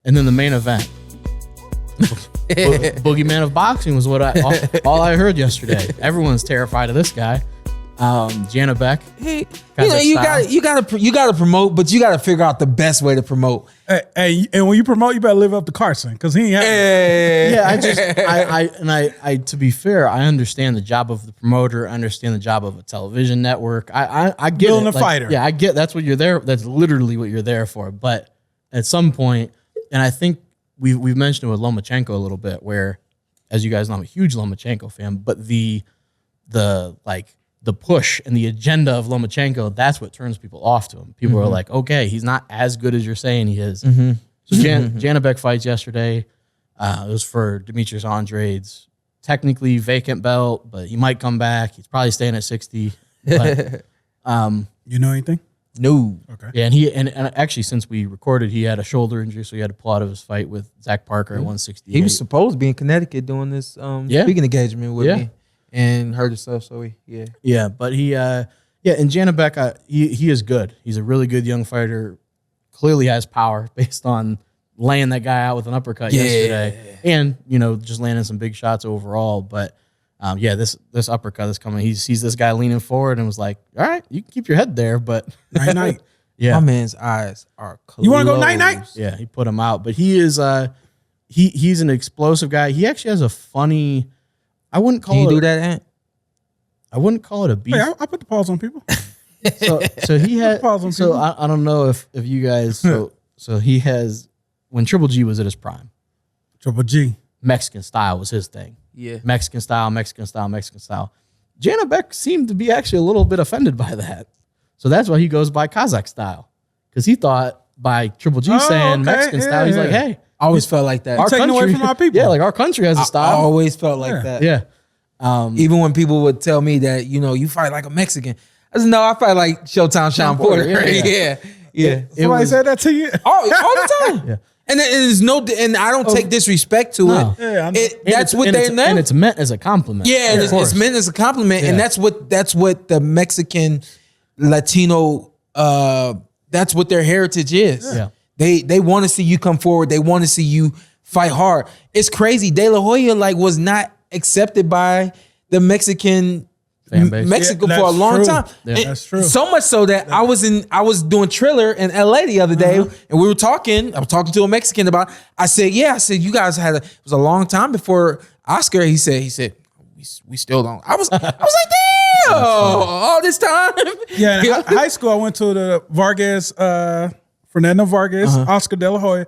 And then the main event. Boogeyman of boxing was what all I heard yesterday. Everyone's terrified of this guy. Janibek. Hey, you gotta promote, but you gotta figure out the best way to promote. Hey, and when you promote, you better live up to Carson because he ain't. I to be fair, I understand the job of the promoter. I understand the job of a television network. I get building it. a fighter. Yeah, I get that's what you're there. That's literally what you're there for. But at some point, and I think we've mentioned it with Lomachenko a little bit, where, as you guys know, I'm a huge Lomachenko fan, but the push and the agenda of Lomachenko, that's what turns people off to him. People are like, okay, he's not as good as you're saying he is. So Janibek fights yesterday. It was for Demetrius Andrade's technically vacant belt, but he might come back. He's probably staying at 60. But, you know anything? No. Okay. Yeah, and actually, since we recorded, he had a shoulder injury, so he had to pull out of his fight with Zach Parker at 168. He was supposed to be in Connecticut doing this speaking engagement with me. And hurt himself, so but he and Janibek, he is good. He's a really good young fighter. Clearly has power based on laying that guy out with an uppercut yesterday, and just landing some big shots overall. But this uppercut is coming. He sees this guy leaning forward and was like, "All right, you can keep your head there, but night." My man's eyes are closed. You want to go night? Yeah, he put him out, but he is he's an explosive guy. He actually has a funny. I wouldn't call it. Do that, Ant? I wouldn't call it a beef. Hey, I put the pause on people. So he had. So I don't know if you guys. So he has when Triple G was at his prime. Triple G. Mexican style was his thing. Yeah. Mexican style. Janibek seemed to be actually a little bit offended by that. So that's why he goes by Kazakh style, because he thought by Triple G saying Mexican style, he's like, hey. I always felt like that. Our taking country, away from our people. Yeah, like our country has a style. I always felt like that. Yeah. Even when people would tell me that, you fight like a Mexican. I said, no, I fight like Showtime Shawn Porter. Yeah. Somebody said that to you? all the time. Yeah. And there's and I don't take disrespect to it. Yeah, that's what they're and it's meant as a compliment. Yeah, and it's meant as a compliment. Yeah. And that's what the Mexican Latino that's what their heritage is. Yeah. They want to see you come forward. They want to see you fight hard. It's crazy. De La Hoya was not accepted by the Mexican fan base. Mexico for a long time. Yeah, that's true. So much so that I was doing Triller in LA the other day, and we were talking. I was talking to a Mexican about. I said, you guys had it was a long time before Oscar. He said we still don't. I was like, damn, all this time. Yeah, in high school I went to the Vargas. Fernando Vargas, Oscar De La Hoya,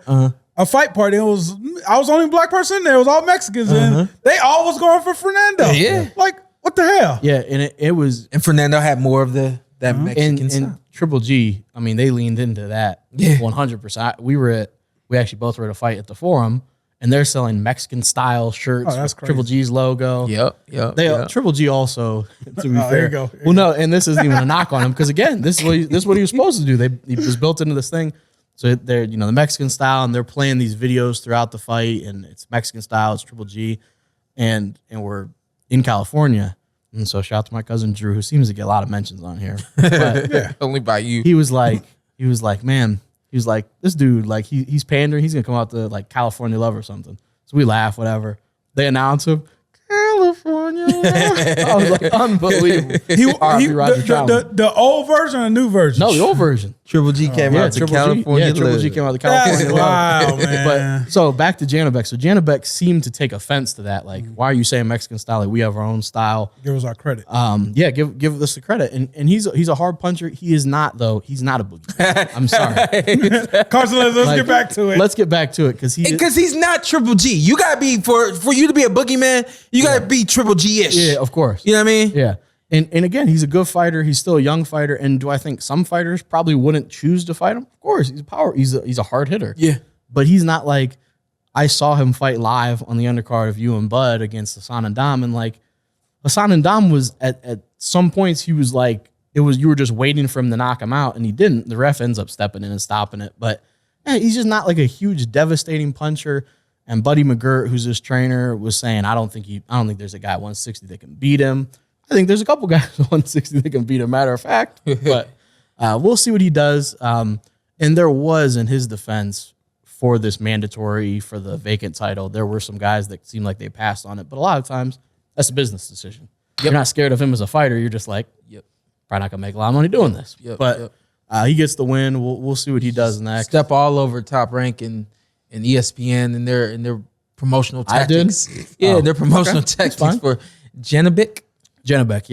a fight party. I was the only black person in there. It was all Mexicans, and they all was going for Fernando. Yeah, like what the hell? Yeah, and it was, and Fernando had more of that Mexican and Triple G. I mean, they leaned into that 100%. We actually both were at a fight at the Forum, and they're selling Mexican style shirts. Oh, that's with Triple G's logo. Yep. Triple G also, to be fair. There you go. Well, no, and this isn't even a knock on him, because again, this is what he was supposed to do. He was built into this thing. So they're the Mexican style, and they're playing these videos throughout the fight, and it's Mexican style. It's Triple G, and we're in California, and so shout out to my cousin Drew, who seems to get a lot of mentions on here. But only by you. He was like, man. He was like, this dude, like he's pandering. He's gonna come out to like California Love or something. So we laugh, whatever. They announce him, California Love. I was like, unbelievable. The old version or the new version? No, the old version. Triple G came out to California. Yeah, Triple G came out to California. Wow, man. But so back to Janibek. So Janibek seemed to take offense to that. Like, why are you saying Mexican style? Like, we have our own style. Give us our credit. Give us the credit. And he's a hard puncher. He is not, though. He's not a boogie. I'm sorry. Carson, let's get back to it. Let's get back to it, because he's not Triple G. You gotta be for you to be a boogeyman. You gotta be Triple G-ish. Yeah, of course. You know what I mean? Yeah. And again, he's a good fighter. He's still a young fighter. And do I think some fighters probably wouldn't choose to fight him? Of course, he's a hard hitter. Yeah. But he's not like, I saw him fight live on the undercard of you and Bud against Hassan and Dom, and like Hassan and Dom was at some points he was like, you were just waiting for him to knock him out, and he didn't. The ref ends up stepping in and stopping it. But yeah, he's just not like a huge devastating puncher. And Buddy McGirt, who's his trainer, was saying, I don't think there's a guy at 160 that can beat him. I think there's a couple guys at 160 that can beat him, matter of fact. But we'll see what he does. And there was, in his defense, for this mandatory for the vacant title, there were some guys that seemed like they passed on it. But a lot of times, that's a business decision. You're not scared of him as a fighter. You're just like, probably not gonna make a lot of money doing this. But he gets the win. We'll see what he does next. Step all over Top Rank and ESPN and their promotional tactics. Their promotional tactics for Janibek. Janibek.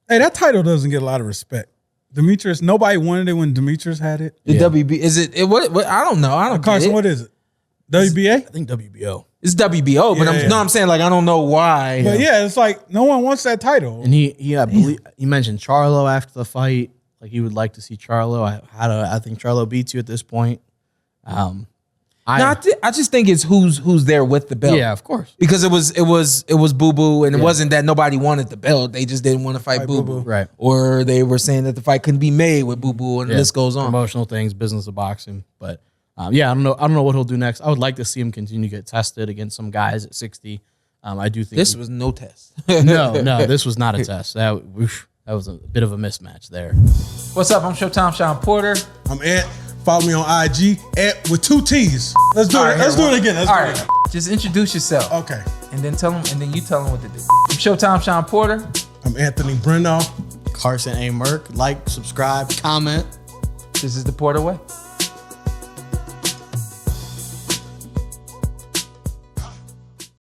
Hey, that title doesn't get a lot of respect. Demetrius, nobody wanted it when Demetrius had it. The WB is it? What? I don't know. I don't. Carson, what is it? WBA? I think WBO. It's WBO, but I'm saying like I don't know why. But yeah, it's like no one wants that title. And I believe he mentioned Charlo after the fight. Like he would like to see Charlo. I think Charlo beats you at this point. I just think it's who's there with the belt. Yeah, of course. Because it was Boo Boo, and it wasn't that nobody wanted the belt. They just didn't want to fight Boo Boo, right? Or they were saying that the fight couldn't be made with Boo Boo, and the list goes on. Promotional things, business of boxing, but I don't know what he'll do next. I would like to see him continue to get tested against some guys at 60. I do think this was no test. no, this was not a test. That was a bit of a mismatch there. What's up? I'm Showtime Shawn Porter. I'm Ant. Follow me on IG with 2 T's. Let's do it. Let's do it again. Let's do it again. Just introduce yourself. Okay. And then you tell them what to do. I'm Showtime Shawn Porter. I'm Anthony Brenagh. Carson Merk. Like, subscribe, comment. This is the Porter Way.